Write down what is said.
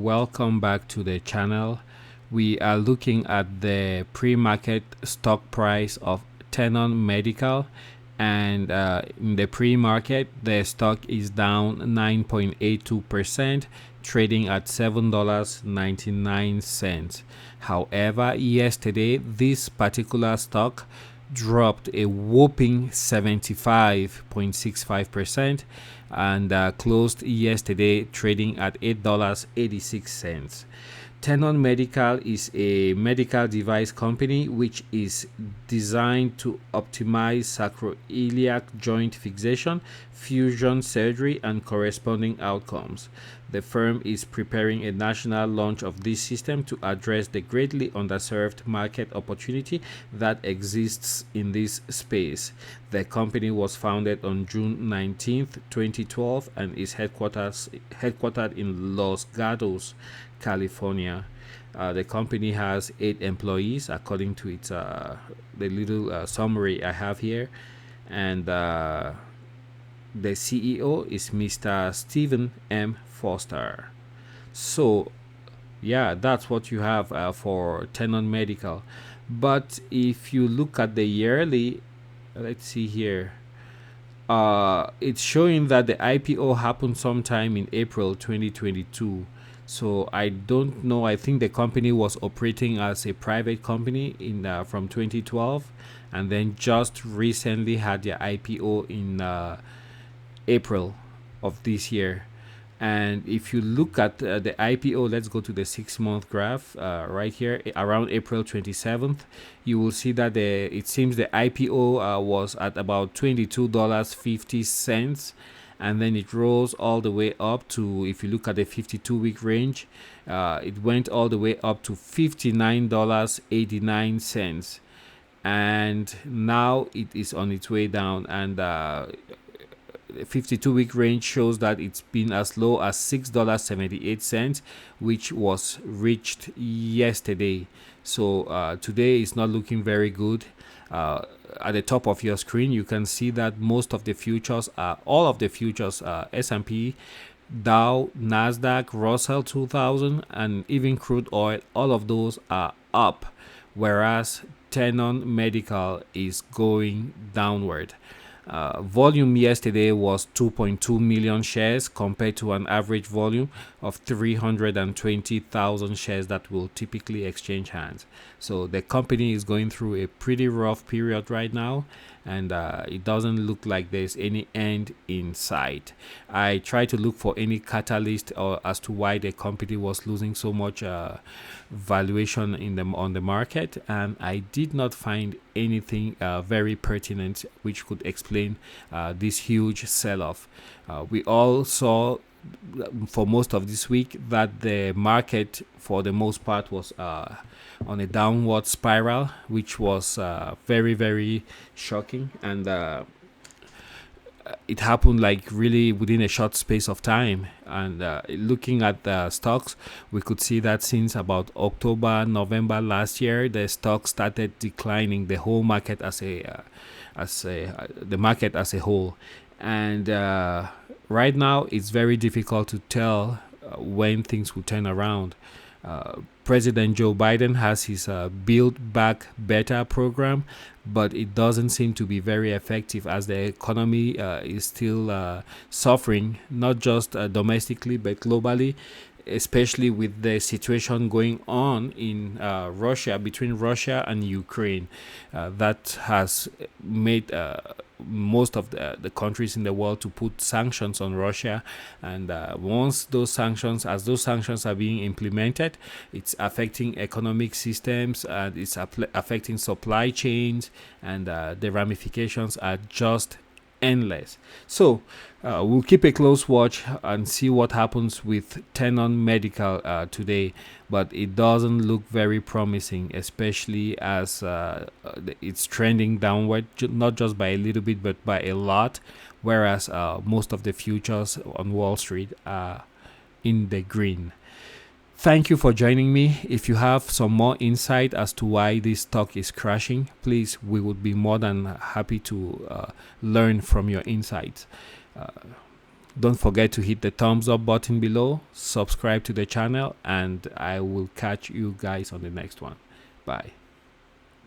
Welcome back to the channel. We are looking at the pre-market stock price of Tenon Medical, and in the pre-market the stock is down 9.82%, trading at $7.99. However, yesterday this particular stock dropped a whopping 75.65% and closed yesterday trading at $8.86. Tenon Medical is a medical device company which is designed to optimize sacroiliac joint fixation, fusion surgery, and corresponding outcomes. The firm is preparing a national launch of this system to address the greatly underserved market opportunity that exists in this space. The company was founded on June 19th, 2012 and is headquartered in Los Gatos, California. The company has 8 employees according to its the little summary I have here, and the CEO is Mr. Stephen M. Foster. So yeah, that's what you have for Tenon Medical. But if you look at the yearly, let's see here, it's showing that the IPO happened sometime in April 2022. So I don't know. I think the company was operating as a private company in from 2012, and then just recently had their IPO in April of this year. And if you look at the IPO, let's go to the 6-month graph right here around April 27th. You will see that it seems the IPO was at about $22.50, and then it rose all the way up to, if you look at the 52-week range, it went all the way up to $59.89, and now it is on its way down, and the 52-week range shows that it's been as low as $6.78, which was reached yesterday. So today is not looking very good. At the top of your screen, you can see that most of the futures all of the futures, S&P, Dow, Nasdaq, Russell 2000, and even crude oil, all of those are up, whereas Tenon Medical is going downward. Volume yesterday was 2.2 million shares compared to an average volume of 320,000 shares that will typically exchange hands. So the company is going through a pretty rough period right now, and it doesn't look like there's any end in sight. I tried to look for any catalyst as to why the company was losing so much valuation on the market, and I did not find anything very pertinent which could explain this huge sell-off. We all saw for most of this week that the market for the most part was on a downward spiral, which was very, very shocking, and it happened like really within a short space of time. And looking at the stocks, we could see that since about October, November last year, the stock started declining, the whole market the market as a whole. And right now it's very difficult to tell when things will turn around. President Joe Biden has his Build Back Better program, but it doesn't seem to be very effective as the economy is still suffering, not just domestically but globally, especially with the situation going on in Russia, between Russia and Ukraine. That has made most of the countries in the world to put sanctions on Russia, and once those sanctions are being implemented, it's affecting economic systems, and it's affecting supply chains, and the ramifications are just endless. So we'll keep a close watch and see what happens with Tenon Medical today, but it doesn't look very promising, especially as it's trending downward, not just by a little bit but by a lot, whereas most of the futures on Wall Street are in the green. Thank you for joining me. If you have some more insight as to why this stock is crashing, please, we would be more than happy to learn from your insights. Don't forget to hit the thumbs up button below, subscribe to the channel, and I will catch you guys on the next one. Bye.